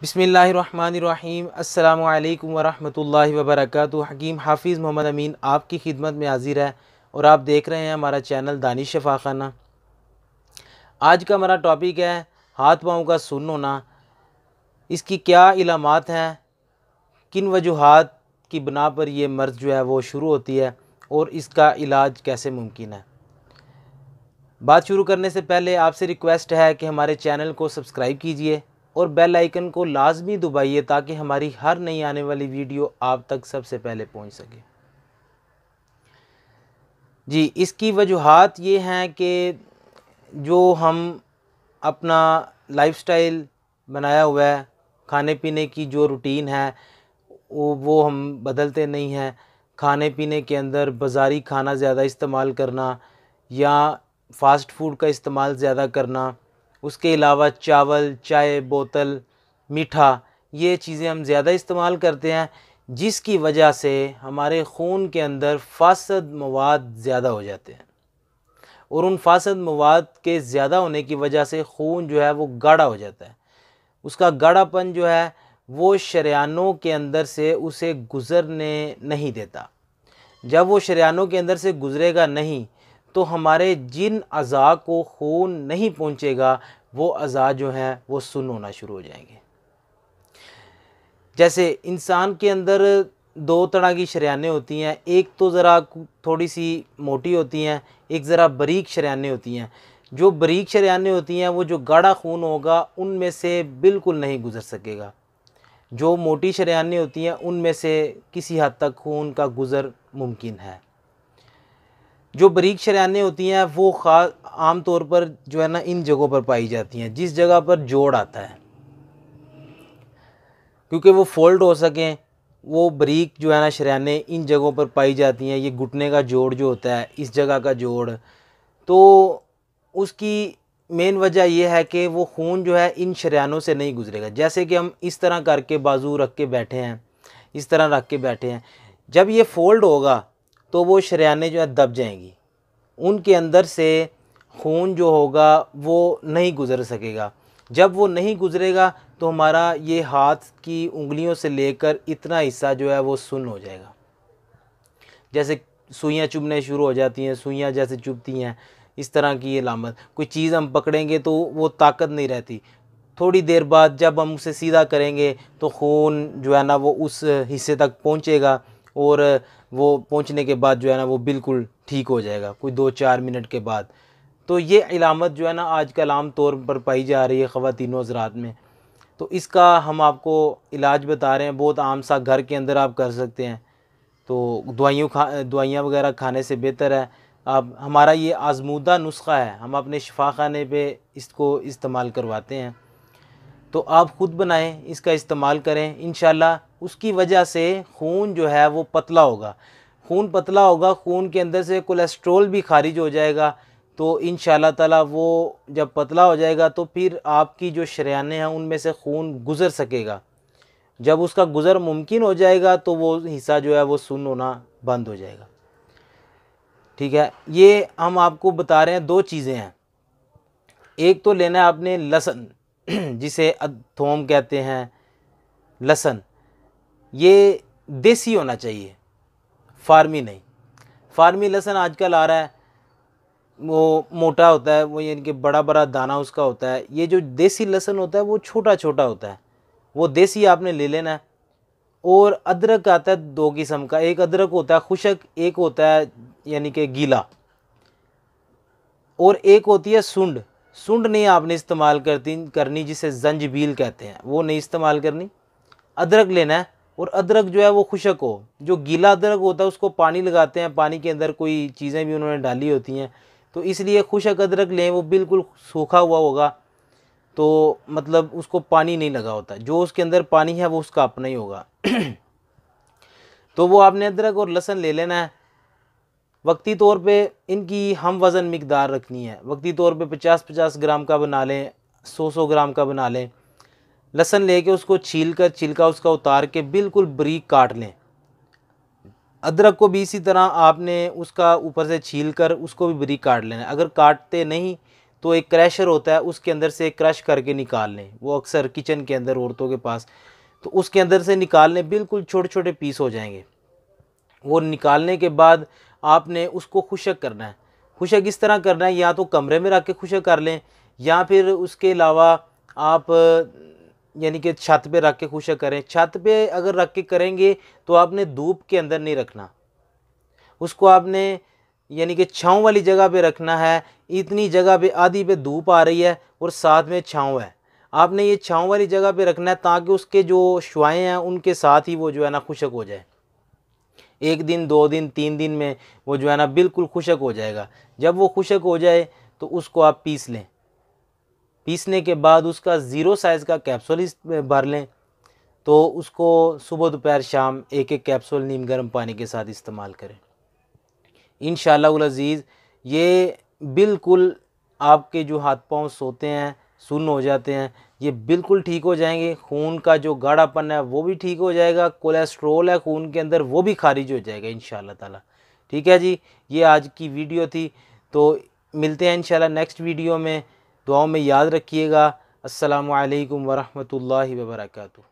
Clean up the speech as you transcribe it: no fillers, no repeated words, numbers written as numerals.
बिस्मिल्लाहिर्रहमानिर्रहीम अस्सलामु अलैकुम वरहमतुल्लाहि वबरकातुहू। हकीम हाफिज़ मोहम्मद अमीन आपकी खिदमत में हाजिर है और आप देख रहे हैं हमारा चैनल दानिश शफ़ाखाना। आज का हमारा टॉपिक है हाथ पाँव का सुन्न होना। इसकी क्या इलामात हैं, किन वजूहात की बिना पर यह मर्ज़ जो है वो शुरू होती है और इसका इलाज कैसे मुमकिन है। बात शुरू करने से पहले आपसे रिक्वेस्ट है कि हमारे चैनल को सब्सक्राइब कीजिए और बेल आइकन को लाजमी दबाइए ताकि हमारी हर नई आने वाली वीडियो आप तक सबसे पहले पहुंच सके। जी, इसकी वजूहात ये हैं कि जो हम अपना लाइफस्टाइल बनाया हुआ है, खाने पीने की जो रूटीन है वो हम बदलते नहीं हैं। खाने पीने के अंदर बाज़ारी खाना ज़्यादा इस्तेमाल करना या फ़ास्ट फूड का इस्तेमाल ज़्यादा करना, उसके अलावा चावल, चाय, बोतल, मीठा, ये चीज़ें हम ज़्यादा इस्तेमाल करते हैं, जिसकी वजह से हमारे खून के अंदर फासद मवाद ज़्यादा हो जाते हैं और उन फासद मवाद के ज़्यादा होने की वजह से खून जो है वो गाढ़ा हो जाता है। उसका गाढ़ापन जो है वो शरेयानों के अंदर से उसे गुज़रने नहीं देता। जब वो शरेयानों के अंदर से गुज़रेगा नहीं तो हमारे जिन अज़ा को खून नहीं पहुँचेगा वो अज़ा जो हैं वो सुन्न होना शुरू हो जाएंगे। जैसे इंसान के अंदर दो तरह की शरेयानें होती हैं, एक तो ज़रा थोड़ी सी मोटी होती हैं, एक ज़रा बारीक शरेयानें होती हैं। जो बारीक शरेयानें होती हैं वो जो गाढ़ा खून होगा उनमें से बिल्कुल नहीं गुज़र सकेगा। जो मोटी शरेयानें होती हैं उनमें से किसी हद तक खून का गुज़र मुमकिन है। जो बारीक शरेयानें होती हैं वो ख़ास आम तौर पर जो है ना इन जगहों पर पाई जाती हैं जिस जगह पर जोड़ आता है, क्योंकि वो फोल्ड हो सकें। वो बारीक जो है ना शरेयानें इन जगहों पर पाई जाती हैं। ये घुटने का जोड़ जो होता है, इस जगह का जोड़, तो उसकी मेन वजह यह है कि वो खून जो है इन शरेयानों से नहीं गुजरेगा। जैसे कि हम इस तरह करके बाजू रख के बैठे हैं, इस तरह रख के बैठे हैं, जब ये फोल्ड होगा तो वो शरेयानें जो है दब जाएंगी, उनके अंदर से खून जो होगा वो नहीं गुज़र सकेगा। जब वो नहीं गुज़रेगा तो हमारा ये हाथ की उंगलियों से लेकर इतना हिस्सा जो है वो सुन्न हो जाएगा। जैसे सुइयाँ चुभने शुरू हो जाती हैं, सुइयाँ जैसे चुभती हैं, इस तरह की ये अलामत। कोई चीज़ हम पकड़ेंगे तो वो ताकत नहीं रहती। थोड़ी देर बाद जब हम उसे सीधा करेंगे तो खून जो है ना वो उस हिस्से तक पहुँचेगा और वो पहुँचने के बाद जो है ना वो बिल्कुल ठीक हो जाएगा कोई 2-4 मिनट के बाद। तो ये इलामत जो है ना आजकल आम तौर पर पाई जा रही है ख़वातीन हज़रात में। तो इसका हम आपको इलाज बता रहे हैं, बहुत आम सा घर के अंदर आप कर सकते हैं। तो दवाइयाँ वगैरह खाने से बेहतर है आप हमारा ये आज़मूदा नुस्ख़ा है, हम अपने शिफाखाने पे इसको इस्तेमाल करवाते हैं। तो आप ख़ुद बनाएं, इसका इस्तेमाल करें, इंशाल्लाह उसकी वजह से खून जो है वो पतला होगा। खून पतला होगा, खून के अंदर से कोलेस्ट्रोल भी खारिज हो जाएगा। तो इंशाल्लाह ताला वो जब पतला हो जाएगा तो फिर आपकी जो शरेयानें हैं उनमें से खून गुज़र सकेगा। जब उसका गुज़र मुमकिन हो जाएगा तो वो हिस्सा जो है वो सुन्न होना बंद हो जाएगा। ठीक है, ये हम आपको बता रहे हैं, दो चीज़ें हैं। एक तो लेना है आपने लहसुन, जिसे थोम कहते हैं, लहसुन, ये देसी होना चाहिए, फार्मी नहीं। फार्मी लहसुन आजकल आ रहा है, वो मोटा होता है, वो यानी कि बड़ा बड़ा दाना उसका होता है। ये जो देसी लहसुन होता है वो छोटा छोटा होता है, वो देसी आपने ले लेना है। और अदरक आता है दो किस्म का, एक अदरक होता है खुशक, एक होता है यानी कि गीला, और एक होती है सुंड। सुंड नहीं आपने इस्तेमाल करनी, जिसे जंजबील कहते हैं, वो नहीं इस्तेमाल करनी। अदरक लेना है और अदरक जो है वो खुशक हो। जो गीला अदरक होता है उसको पानी लगाते हैं, पानी के अंदर कोई चीज़ें भी उन्होंने डाली होती हैं, तो इसलिए खुशक अदरक लें, वो बिल्कुल सूखा हुआ होगा, तो मतलब उसको पानी नहीं लगा होता, जो उसके अंदर पानी है वो उसका अपना ही होगा। तो वो आपने अदरक और लहसुन ले लेना है। वक्ती तौर पे इनकी हम वज़न मिकदार रखनी है। वक्ती तौर पे 50-50 ग्राम का बना लें, 100-100 ग्राम का बना लें। लहसुन लेके उसको छील कर छिलका उसका उतार के बिल्कुल बारीक काट लें। अदरक को भी इसी तरह आपने उसका ऊपर से छील कर उसको भी बारीक काट लेना है। अगर काटते नहीं तो एक क्रैशर होता है, उसके अंदर से क्रश करके निकाल लें। वो अक्सर किचन के अंदर औरतों के पास, तो उसके अंदर से निकाल लें, बिल्कुल छोटे छोटे पीस हो जाएंगे। वो निकालने के बाद आपने उसको खुशक करना है। खुशक इस तरह करना है, या तो कमरे में रख के खुशक कर लें, या फिर उसके अलावा आप यानी कि छत पे रख के खुशक करें। छत पे अगर रख के करेंगे तो आपने धूप के अंदर नहीं रखना, उसको आपने यानी कि छाँव वाली जगह पे रखना है। इतनी जगह पे आधी पे धूप आ रही है और साथ में छाँव है, आपने ये छाँव वाली जगह पे रखना है, ताकि उसके जो शुआएँ हैं उनके साथ ही वो जो है ना खुशक हो जाए। 1 दिन 2 दिन 3 दिन में वो जो है ना बिल्कुल खुशक हो जाएगा। जब वो खुशक हो जाए तो उसको आप पीस लें। पीसने के बाद उसका 0 साइज़ का कैप्सूल इस भर लें। तो उसको सुबह दोपहर शाम एक एक कैप्सूल नीम गर्म पानी के साथ इस्तेमाल करें। इंशाअल्लाह उल अज़ीज़ ये बिल्कुल आपके जो हाथ पाँव सोते हैं, सुन्न हो जाते हैं, ये बिल्कुल ठीक हो जाएंगे। खून का जो गाढ़ापन है वो भी ठीक हो जाएगा। कोलेस्ट्रोल है खून के अंदर वो भी खारिज हो जाएगा इंशाअल्लाह ताला। ठीक है जी, ये आज की वीडियो थी। तो मिलते हैं इंशाअल्लाह नेक्स्ट वीडियो में। दुआओं में याद रखिएगा। अस्सलामु अलैकुम वरहमतुल्लाहि वबरकातुहू।